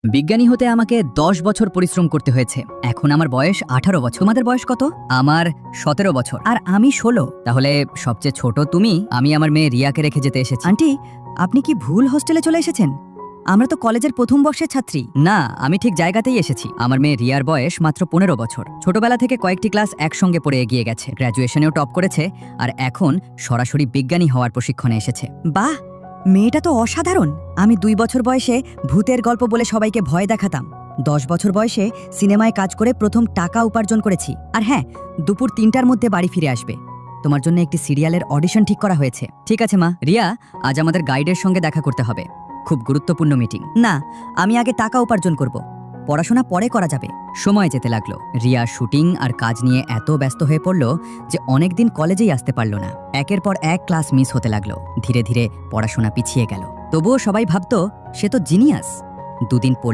বিজ্ঞানী হতে আমাকে 10 বছর পরিশ্রম করতে হয়েছে। এখন আমার বয়স 18 বছর। তোমাদের বয়স কত? আমার 17 বছর। আর আমি 16। তাহলে সবচেয়ে ছোট তুমি। আমি আমার মেয়ে রিয়াকে রেখে যেতে এসেছি। আন্টি, আপনি কি ভুল হোস্টেলে চলে এসেছেন? আমরা তো কলেজের প্রথম বর্ষের ছাত্রী। না, আমি ঠিক জায়গাতেই এসেছি। আমার মেয়ে রিয়ার বয়স মাত্র 15 বছর। ছোটবেলা থেকে কয়েকটি ক্লাস একসঙ্গে পড়ে এগিয়ে গেছে, গ্র্যাজুয়েশনেও টপ করেছে, আর এখন সরাসরি বিজ্ঞানী হওয়ার প্রশিক্ষণে এসেছে। বাহ, মেয়েটা তো অসাধারণ। আমি 2 বছর বয়সে ভূতের গল্প বলে সবাইকে ভয় দেখাতাম। 10 বছর বয়সে সিনেমায় কাজ করে প্রথম টাকা উপার্জন করেছি। আর হ্যাঁ, দুপুর 3টার মধ্যে বাড়ি ফিরে আসবে। তোমার জন্য একটি সিরিয়ালের অডিশন ঠিক করা হয়েছে। ঠিক আছে মা। রিয়া, আজ আমাদের গাইডের সঙ্গে দেখা করতে হবে। খুব গুরুত্বপূর্ণ মিটিং। না, আমি আগে টাকা উপার্জন করব। পড়াশোনা পরে করা যাবে। সময় যেতে লাগলো। রিয়া শুটিং আর কাজ নিয়ে এত ব্যস্ত হয়ে পড়ল যে অনেকদিন কলেজেই আসতে পারল না। একের পর এক ক্লাস মিস হতে লাগলো। ধীরে ধীরে পড়াশোনা পিছিয়ে গেল। তবুও সবাই ভাবতো সে তো জিনিয়াস। দুদিন পর